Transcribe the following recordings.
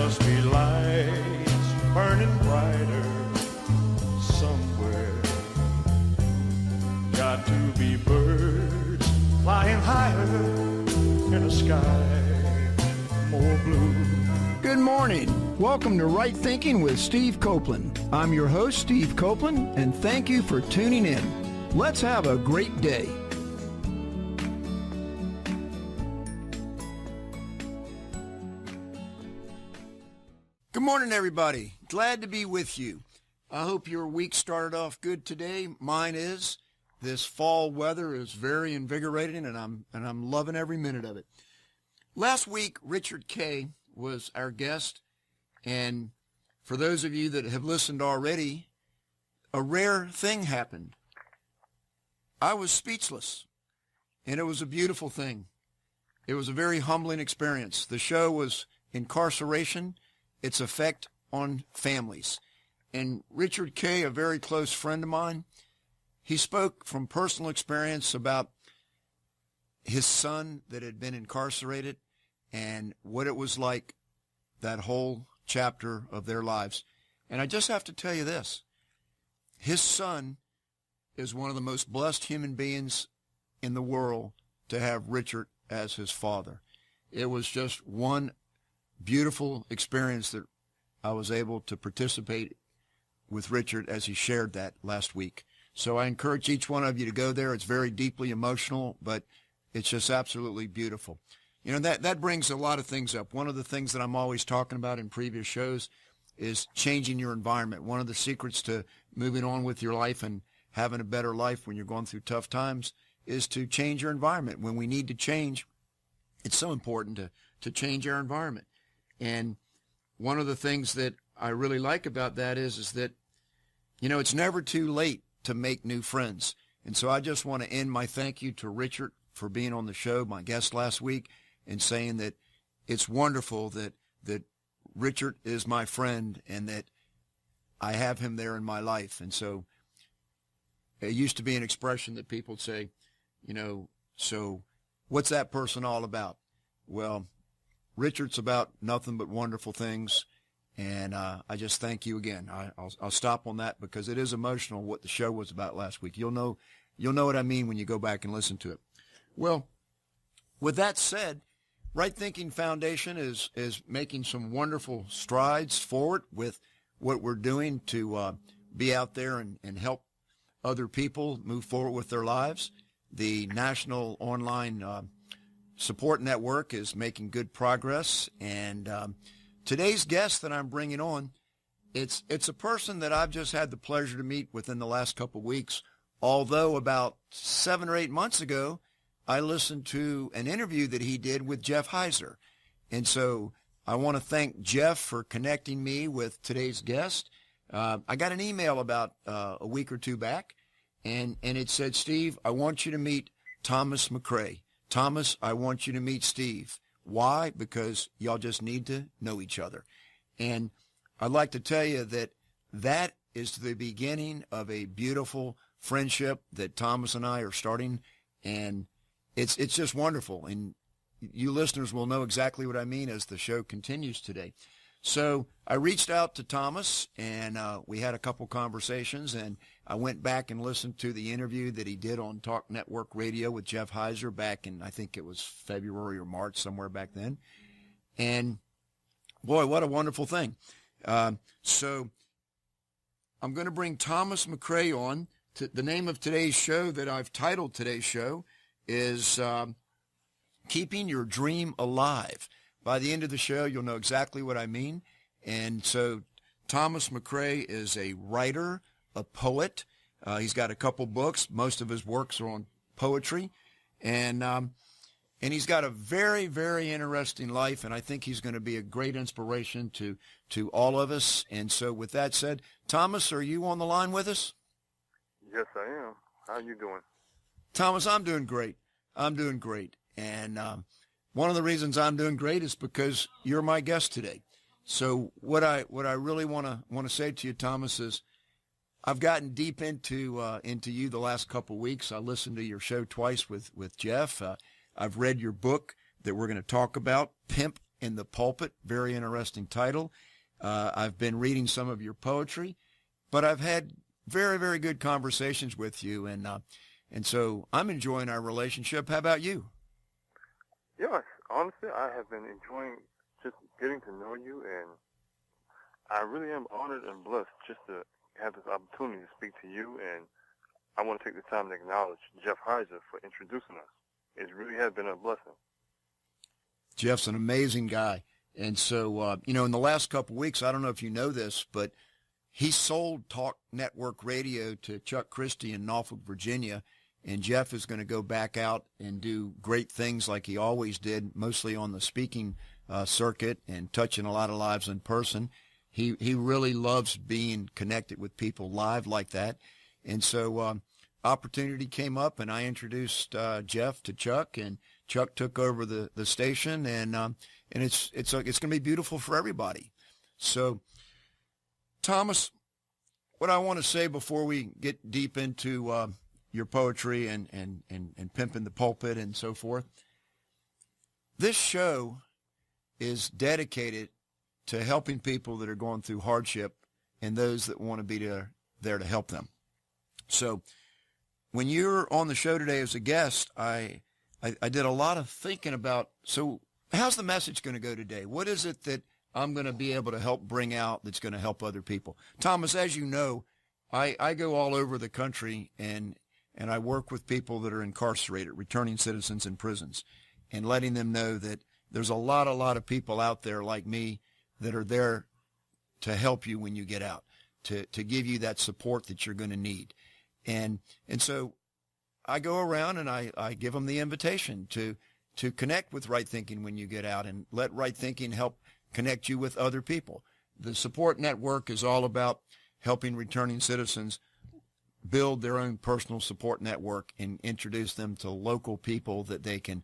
must be lights burning brighter somewhere. Got to be birds flying higher in a sky more blue. Good morning. Welcome to Right Thinking with Steve Copeland. I'm your host, Steve Copeland, and thank you for tuning in. Let's have a great day. Good morning, everybody. Glad to be with you. I hope your week started off good today. Mine is. This fall weather is very invigorating, and I'm loving every minute of it. Last week, Richard Kay was our guest, and for those of you that have listened already, a rare thing happened. I was speechless, and it was a beautiful thing. It was a very humbling experience. The show was incarceration, its effect on families. And Richard Kay, a very close friend of mine, he spoke from personal experience about his son that had been incarcerated and what it was like, that whole chapter of their lives. And I just have to tell you this. His son is one of the most blessed human beings in the world to have Richard as his father. It was just one beautiful experience that I was able to participate with Richard as he shared that last week. So I encourage each one of you to go there. It's very deeply emotional, but it's just absolutely beautiful. You know, that brings a lot of things up. One of the things that I'm always talking about in previous shows is changing your environment. One of the secrets to moving on with your life and having a better life when you're going through tough times is to change your environment. When we need to change, it's so important to change our environment. And one of the things that I really like about that is that, you know, it's never too late to make new friends. And so I just want to end my thank you to Richard for being on the show, my guest last week, and saying that it's wonderful that Richard is my friend and that I have him there in my life. And so it used to be an expression that people would say, you know, so what's that person all about? Well, Richard's about nothing but wonderful things, and I just thank you again. I'll stop on that because it is emotional what the show was about last week. You'll know what I mean when you go back and listen to it. Well, with that said, Right Thinking Foundation is making some wonderful strides forward with what we're doing to be out there and help other people move forward with their lives. The National Online Support Network is making good progress, and today's guest that I'm bringing on, it's a person that I've just had the pleasure to meet within the last couple of weeks, although about 7 or 8 months ago, I listened to an interview that he did with Jeff Heiser. And so I want to thank Jeff for connecting me with today's guest. I got an email about a week or two back, and it said, Steve, I want you to meet Thomas McRae. Thomas, I want you to meet Steve. Why? Because y'all just need to know each other. And I'd like to tell you that is the beginning of a beautiful friendship that Thomas and I are starting, and it's just wonderful. And you listeners will know exactly what I mean as the show continues today. So I reached out to Thomas, and we had a couple conversations, and I went back and listened to the interview that he did on Talk Network Radio with Jeff Heiser back in, I think it was February or March, somewhere back then. And boy, what a wonderful thing. So I'm going to bring Thomas McRae on. The name of today's show that I've titled today's show is Keeping Your Dream Alive. By the end of the show, you'll know exactly what I mean. And so Thomas McRae is a writer, a poet. He's got a couple books. Most of his works are on poetry. And he's got a very, very interesting life, and I think he's going to be a great inspiration to all of us. And so with that said, Thomas, are you on the line with us? Yes, I am. How are you doing? Thomas, I'm doing great. I'm doing great. And one of the reasons I'm doing great is because you're my guest today. So what I really want to say to you, Thomas, is I've gotten deep into you the last couple of weeks. I listened to your show twice with Jeff. I've read your book that we're going to talk about, Pimp in the Pulpit. Very interesting title. I've been reading some of your poetry, but I've had very, very good conversations with you, and so I'm enjoying our relationship. How about you? Yes, honestly, I have been enjoying just getting to know you, and I really am honored and blessed just to have this opportunity to speak to you, and I want to take the time to acknowledge Jeff Heiser for introducing us. It really has been a blessing. Jeff's an amazing guy. And so, in the last couple of weeks, I don't know if you know this, but he sold Talk Network Radio to Chuck Christie in Norfolk, Virginia, and Jeff is going to go back out and do great things like he always did, mostly on the speaking circuit and touching a lot of lives in person. He really loves being connected with people live like that. And so opportunity came up, and I introduced Jeff to Chuck, and Chuck took over the station, and it's going to be beautiful for everybody. So, Thomas, what I want to say before we get deep into your poetry and pimping the pulpit and so forth, this show is dedicated to helping people that are going through hardship and those that want to be there to help them. So when you're on the show today as a guest, I did a lot of thinking about, so how's the message going to go today? What is it that I'm going to be able to help bring out that's going to help other people? Thomas, as you know, I go all over the country and I work with people that are incarcerated, returning citizens in prisons, and letting them know that there's a lot of people out there like me that are there to help you when you get out, to give you that support that you're going to need. And so I go around and I give them the invitation to connect with Right Thinking when you get out, and let Right Thinking help connect you with other people. The support network is all about helping returning citizens build their own personal support network and introduce them to local people that they can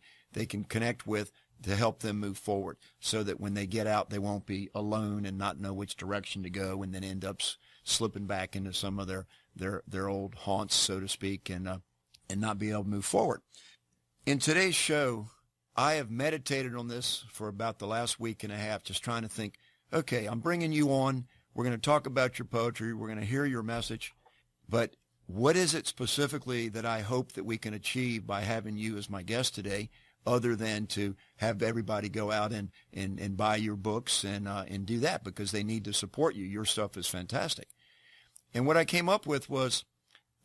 connect with to help them move forward, so that when they get out, they won't be alone and not know which direction to go, and then end up slipping back into some of their old haunts, so to speak, and not be able to move forward. In today's show, I have meditated on this for about the last week and a half, just trying to think, okay, I'm bringing you on. We're going to talk about your poetry. We're going to hear your message. But what is it specifically that I hope that we can achieve by having you as my guest today, other than to have everybody go out and buy your books and do that, because they need to support you. Your stuff is fantastic. And what I came up with was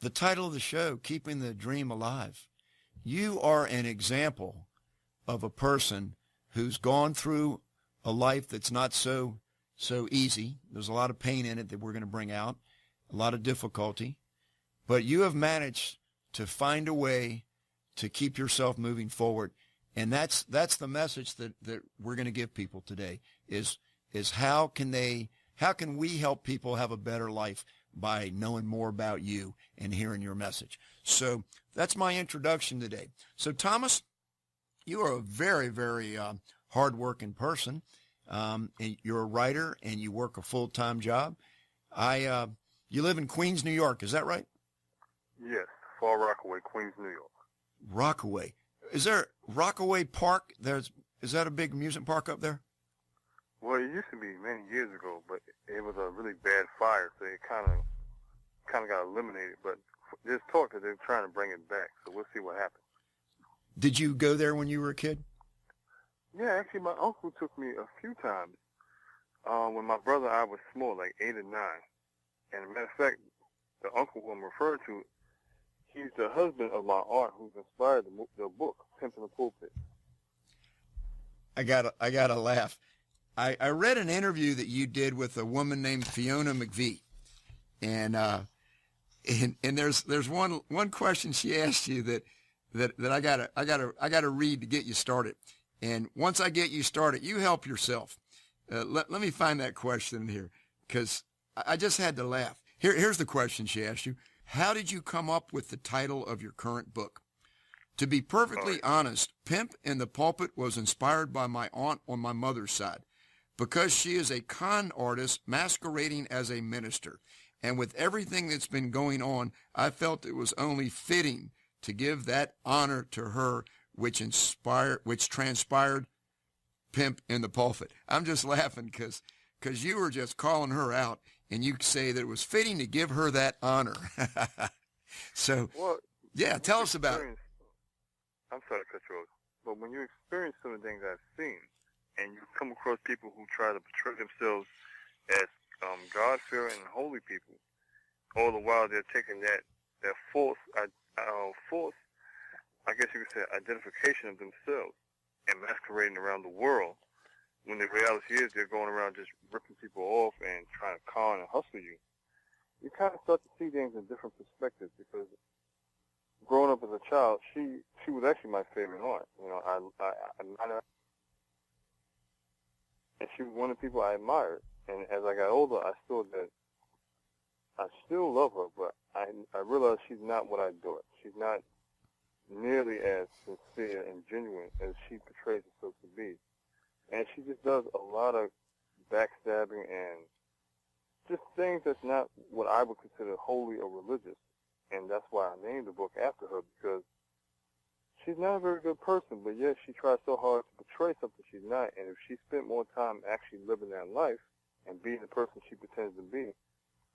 the title of the show, Keeping the Dream Alive. You are an example of a person who's gone through a life that's not so easy. There's a lot of pain in it that we're going to bring out, a lot of difficulty. But you have managed to find a way to keep yourself moving forward. And that's the message that we're going to give people today is how can we help people have a better life by knowing more about you and hearing your message. So that's my introduction today. So Thomas, you are a very, very hard-working person. And you're a writer and you work a full-time job. You live in Queens, New York. Is that right? Yes, Far Rockaway, Queens, New York. Rockaway. Is there Rockaway Park? Is that a big amusement park up there? Well, it used to be many years ago, but it was a really bad fire, so it kind of got eliminated. But there's talk that they're trying to bring it back, so we'll see what happens. Did you go there when you were a kid? Yeah, actually, my uncle took me a few times when my brother and I was small, like 8 or 9. And as a matter of fact, the uncle I'm referring to, he's the husband of my aunt who's inspired the book, Pimping the Pulpit. I gotta laugh. I read an interview that you did with a woman named Fiona McVie, and there's one question she asked you that I gotta read to get you started. And once I get you started, you help yourself. Let me find that question here, because I just had to laugh. Here's the question she asked you. How did you come up with the title of your current book? To be perfectly honest, Pimp in the Pulpit was inspired by my aunt on my mother's side, because she is a con artist masquerading as a minister. And with everything that's been going on, I felt it was only fitting to give that honor to her, which transpired Pimp in the Pulpit. I'm just laughing because you were just calling her out, and you say that it was fitting to give her that honor. So, Well, yeah, tell us about it. I'm sorry to cut you off, but when you experience some of the things I've seen, and you come across people who try to portray themselves as God-fearing and holy people, all the while they're taking that false, I guess you could say, identification of themselves and masquerading around the world, when the reality is they're going around just ripping people off and trying to con and hustle you. You kind of start to see things in different perspectives, because growing up as a child, she was actually my favorite aunt. You know, I and she was one of the people I admired. And as I got older, I still love her, but I realized she's not what I thought. She's not nearly as sincere and genuine as she portrays herself to be. And she just does a lot of backstabbing and just things that's not what I would consider holy or religious. And that's why I named the book after her, because she's not a very good person, but yet she tries so hard to portray something she's not. And if she spent more time actually living that life and being the person she pretends to be,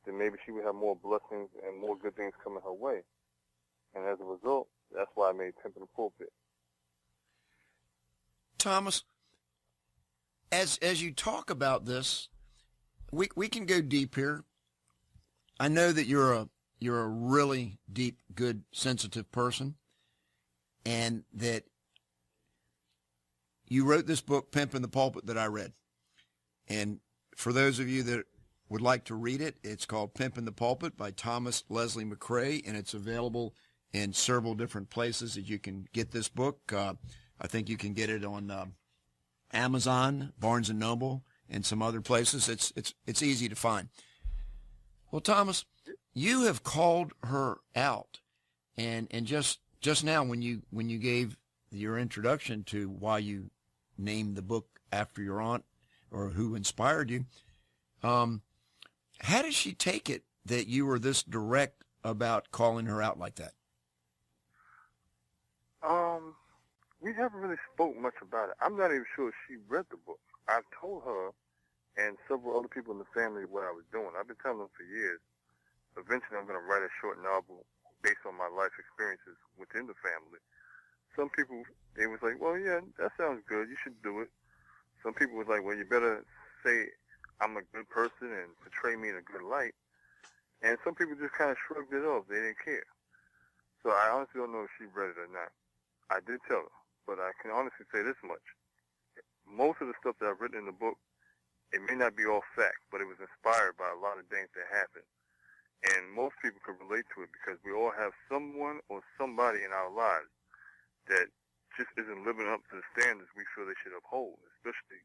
then maybe she would have more blessings and more good things coming her way. And as a result, that's why I made Pimp in the Pulpit. Thomas, as you talk about this, we can go deep here. I know that you're a really deep, good, sensitive person, and that you wrote this book, Pimp in the Pulpit, that I read. And for those of you that would like to read it, it's called Pimp in the Pulpit by Thomas Leslie McRae, and it's available in several different places that you can get this book. I think you can get it on Amazon, Barnes & Noble, and some other places. It's easy to find. Well, Thomas, you have called her out, and just now when you gave your introduction to why you named the book after your aunt, or who inspired you, how did she take it that you were this direct about calling her out like that? We haven't really spoke much about it. I'm not even sure if she read the book. I've told her and several other people in the family what I was doing. I've been telling them for years. Eventually, I'm going to write a short novel based on my life experiences within the family. Some people, they was like, well, yeah, that sounds good. You should do it. Some people was like, well, you better say I'm a good person and portray me in a good light. And some people just kind of shrugged it off. They didn't care. So I honestly don't know if she read it or not. I did tell her, but I can honestly say this much. Most of the stuff that I've written in the book, it may not be all fact, but it was inspired by a lot of things that happened. And most people could relate to it, because we all have someone or somebody in our lives that just isn't living up to the standards we feel they should uphold, especially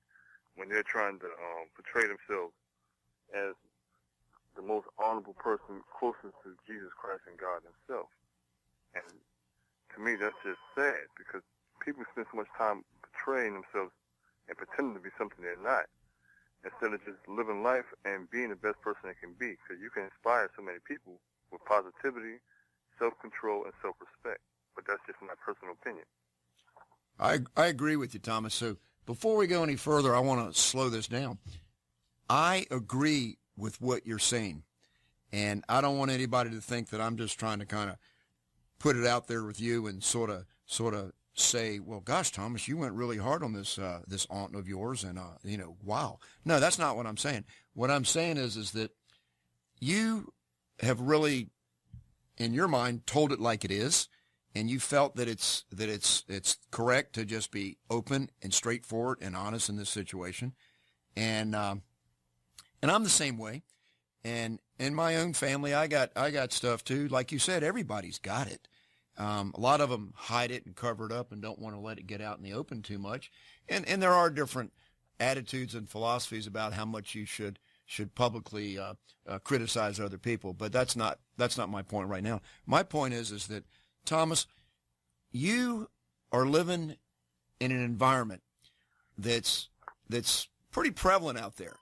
when they're trying to portray themselves as the most honorable person closest to Jesus Christ and God himself. And to me, that's just sad, because people spend so much time portraying themselves and pretending to be something they're not, instead of just living life and being the best person they can be. Because you can inspire so many people with positivity, self-control, and self-respect. But that's just my personal opinion. I agree with you, Thomas. So before we go any further, I want to slow this down. I agree with what you're saying, and I don't want anybody to think that I'm just trying to kind of put it out there with you and sort of say, well, gosh, Thomas, you went really hard on this aunt of yours, and wow. No, that's not what I'm saying. What I'm saying is that you have really, in your mind, told it like it is, and you felt that it's correct to just be open and straightforward and honest in this situation, and I'm the same way. And in my own family, I got stuff too. Like you said, everybody's got it. A lot of them hide it and cover it up and don't want to let it get out in the open too much. And there are different attitudes and philosophies about how much you should publicly criticize other people. But that's not my point right now. My point is that, Thomas, you are living in an environment that's pretty prevalent out there.